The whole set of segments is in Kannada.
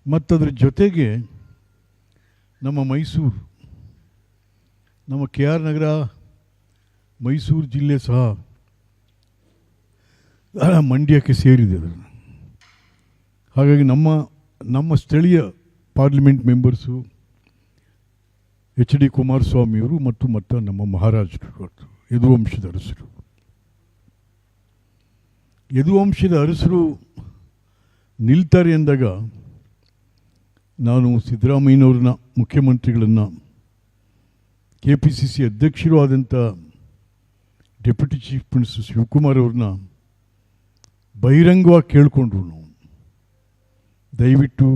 ಮತ್ತದ್ರ ಜೊತೆಗೆ ನಮ್ಮ ಮೈಸೂರು, ನಮ್ಮ ಕೆ ಆರ್ ನಗರ, ಮೈಸೂರು ಜಿಲ್ಲೆ ಸಹ ಮಂಡ್ಯಕ್ಕೆ ಸೇರಿದೆ. ಅದನ್ನು ಹಾಗಾಗಿ ನಮ್ಮ ಸ್ಥಳೀಯ ಪಾರ್ಲಿಮೆಂಟ್ ಮೆಂಬರ್ಸು HD ಕುಮಾರಸ್ವಾಮಿಯವರು ಮತ್ತು ನಮ್ಮ ಮಹಾರಾಜರು, ಯದುವಂಶದ ಅರಸರು. ಯದುವಂಶದ ಅರಸರು ನಿಲ್ತಾರೆ ಎಂದಾಗ ನಾನು ಸಿದ್ದರಾಮಯ್ಯನವ್ರನ್ನ, ಮುಖ್ಯಮಂತ್ರಿಗಳನ್ನು, KPCC ಅಧ್ಯಕ್ಷರು ಆದಂಥ ಡೆಪ್ಯೂಟಿ ಚೀಫ್ ಮಿನಿಸ್ಟರ್ ಶಿವಕುಮಾರ್ ಅವ್ರನ್ನ ಬಹಿರಂಗವಾಗಿ ಕೇಳಿಕೊಂಡ್ರು ನಾವು, ದಯವಿಟ್ಟು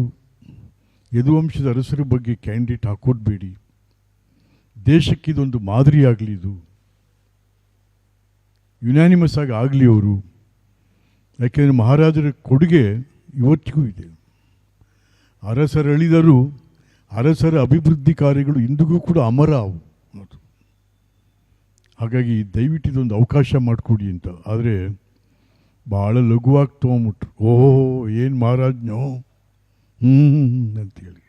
ಯದುವಂಶದ ಅರಸರ ಬಗ್ಗೆ ಕ್ಯಾಂಡಿಡೇಟ್ ಹಾಕೋದ್ಬೇಡಿ, ದೇಶಕ್ಕಿದೊಂದು ಮಾದರಿಯಾಗಲಿ, ಇದು ಯುನಾನಿಮಸ್ ಆಗಿ ಆಗಲಿ ಅವರು. ಯಾಕೆಂದರೆ ಮಹಾರಾಜರ ಕೊಡುಗೆ ಇವತ್ತಿಗೂ ಇದೆ. ಅರಸರಳಿದರು, ಅರಸರ ಅಭಿವೃದ್ಧಿ ಕಾರ್ಯಗಳು ಇಂದಿಗೂ ಕೂಡ ಅಮರ ಅವು. ಹಾಗಾಗಿ ದಯವಿಟ್ಟು ಇದೊಂದು ಅವಕಾಶ ಮಾಡಿಕೊಡಿ ಅಂತ. ಆದರೆ ಭಾಳ ಲಘುವಾಗಿ ತೊಗೊಂಬಿಟ್ರು. ಓಹೋ, ಏನು ಮಹಾರಾಜ್ನೋ ಅಂತೇಳಿ.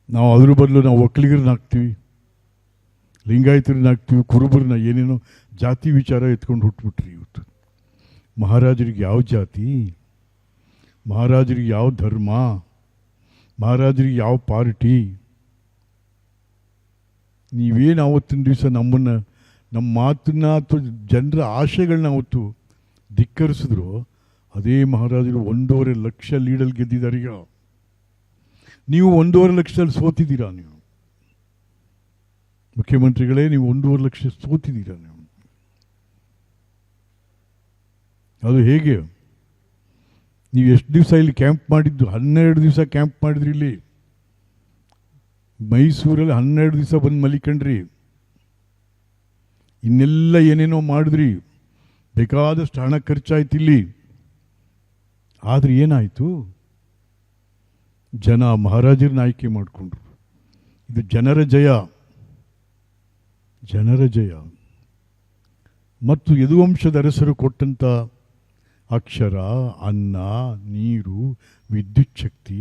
ನಾವು ಅದ್ರ ಬದಲು ನಾವು ಒಕ್ಕಲಿಗರನ್ನ ಹಾಕ್ತೀವಿ, ಲಿಂಗಾಯತರನ್ನ ಹಾಕ್ತೀವಿ, ಕುರುಬರನ್ನ, ಏನೇನೋ ಜಾತಿ ವಿಚಾರ ಎತ್ಕೊಂಡು ಹುಟ್ಬಿಟ್ರಿ. ಇವತ್ತು ಮಹಾರಾಜರಿಗೆ ಯಾವ ಜಾತಿ, ಮಹಾರಾಜರಿಗೆ ಯಾವ ಧರ್ಮ, ಮಹಾರಾಜರಿಗೆ ಯಾವ ಪಾರ್ಟಿ? ನೀವೇನು ಆವತ್ತಿನ ದಿವಸ ನಮ್ಮ ಮಾತನ್ನ ಅಥವಾ ಜನರ ಆಶೆಗಳನ್ನ ಅವತ್ತು ಧಿಕ್ಕರಿಸಿದ್ರು, ಅದೇ ಮಹಾರಾಜರು 1.5 ಲಕ್ಷ ಲೀಡಲ್ಲಿ ಗೆದ್ದಿದ್ದಾರೆ. ಈಗ ನೀವು 1.5 ಲಕ್ಷದಲ್ಲಿ ಸೋತಿದ್ದೀರಾ. ನೀವು ಮುಖ್ಯಮಂತ್ರಿಗಳೇ, ನೀವು 1.5 ಲಕ್ಷ ಸೋತಿದ್ದೀರಾ. ನೀವು ಅದು ಹೇಗೆ? ನೀವು ಎಷ್ಟು ದಿವಸ ಇಲ್ಲಿ ಕ್ಯಾಂಪ್ ಮಾಡಿದ್ದು? 12 ದಿವಸ ಕ್ಯಾಂಪ್ ಮಾಡಿದ್ರಿ. ಇಲ್ಲಿ ಮೈಸೂರಲ್ಲಿ 12 ದಿವಸ ಬಂದು ಮಲಿಕಂಡ್ರಿ. ಇನ್ನೆಲ್ಲ ಏನೇನೋ ಮಾಡಿದ್ರಿ, ಬೇಕಾದಷ್ಟು ಹಣ ಖರ್ಚಾಯ್ತು ಇಲ್ಲಿ. ಆದರೆ ಏನಾಯಿತು? ಜನ ಮಹಾರಾಜರನ್ನ ಆಯ್ಕೆ ಮಾಡಿಕೊಂಡ್ರು. ಇದು ಜನರ ಜಯ, ಜನರ ಜಯ. ಮತ್ತು ಯದುವಂಶದ ಅರಸರು ಕೊಟ್ಟಂಥ ಅಕ್ಷರ, ಅನ್ನ, ನೀರು, ವಿದ್ಯುತ್ ಶಕ್ತಿ,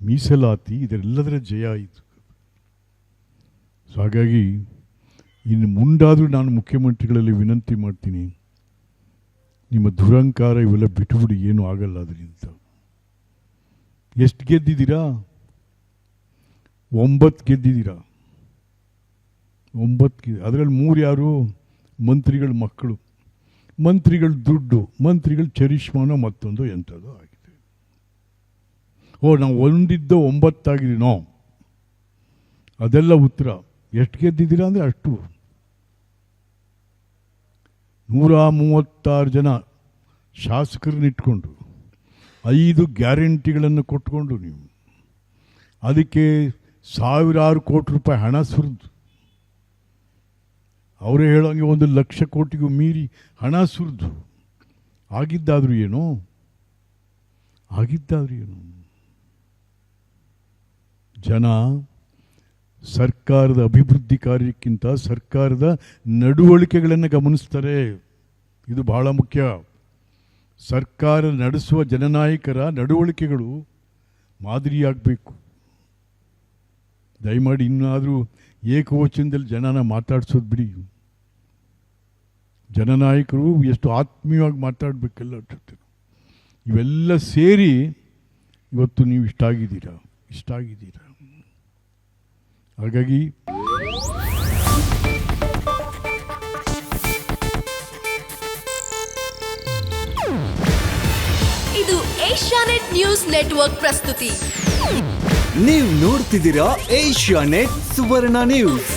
ಮೀಸಲಾತಿ, ಇದೆಲ್ಲದರ ಜಯ ಇದು. ಸೊ ಹಾಗಾಗಿ ಇನ್ನು ಮುಂದಾದರೂ ನಾನು ಮುಖ್ಯಮಂತ್ರಿಗಳಲ್ಲಿ ವಿನಂತಿ ಮಾಡ್ತೀನಿ, ನಿಮ್ಮ ದುರಂಕಾರ ಇವೆಲ್ಲ ಬಿಟ್ಟುಬಿಡಿ, ಏನೂ ಆಗಲ್ಲ ಅದರಿಂದ. ಎಷ್ಟು ಗೆದ್ದಿದ್ದೀರಾ? 9 ಗೆದ್ದಿದ್ದೀರಾ. 9 ಅದರಲ್ಲಿ 3 ಯಾರು? ಮಂತ್ರಿಗಳ ಮಕ್ಕಳು, ಮಂತ್ರಿಗಳ ದುಡ್ಡು, ಮಂತ್ರಿಗಳ ಚರಿಷ್ಮಾನೋ ಮತ್ತೊಂದು ಎಂಥದ್ದು ಆಗಿದೆ. ನಾವು ಒಂದಿದ್ದ 9 ಆಗಿದ್ದೀನೋ, ಅದೆಲ್ಲ ಉತ್ತರ. ಎಷ್ಟು ಗೆದ್ದಿದ್ದೀರಾ ಅಂದರೆ ಅಷ್ಟು. 136 ಜನ ಶಾಸಕರನ್ನ ಇಟ್ಕೊಂಡು 5 ಗ್ಯಾರಂಟಿಗಳನ್ನು ಕೊಟ್ಕೊಂಡು ನೀವು ಅದಕ್ಕೆ ಸಾವಿರಾರು ಕೋಟಿ ರೂಪಾಯಿ ಹಣ ಸುರಿದು, ಅವರೇ ಹೇಳೋಂಗೆ 1 ಲಕ್ಷ ಕೋಟಿಗೂ ಮೀರಿ ಹಣ ಸುರಿದು ಆಗಿದ್ದಾದರೂ ಏನು? ಜನ ಸರ್ಕಾರದ ಅಭಿವೃದ್ಧಿ ಕಾರ್ಯಕ್ಕಿಂತ ಸರ್ಕಾರದ ನಡವಳಿಕೆಗಳನ್ನು ಗಮನಿಸ್ತಾರೆ. ಇದು ಬಹಳ ಮುಖ್ಯ. ಸರ್ಕಾರ ನಡೆಸುವ ಜನನಾಯಕರ ನಡವಳಿಕೆಗಳು ಮಾದರಿಯಾಗಬೇಕು. ದಯಮಾಡಿ ಇನ್ನಾದರೂ ಏಕವಚನದಲ್ಲಿ ಜನನ ಮಾತಾಡ್ಸೋದು ಬಿಡಿ. ಜನನಾಯಕರು ಎಷ್ಟು ಆತ್ಮೀಯವಾಗಿ ಮಾತಾಡಬೇಕೆಲ್ಲ ಜೊತೆ. ಇವೆಲ್ಲ ಸೇರಿ ಇವತ್ತು ನೀವು ಇಷ್ಟಾಗಿದ್ದೀರಾ. ಹಾಗಾಗಿ ಇದು ಏಷ್ಯಾನೆಟ್ ನ್ಯೂಸ್ ನೆಟ್ವರ್ಕ್ ಪ್ರಸ್ತುತಿ. ನೀವು ನೋಡ್ತಿದ್ದೀರಾ ಏಷ್ಯಾನೆಟ್ ಸುವರ್ಣ ನ್ಯೂಸ್.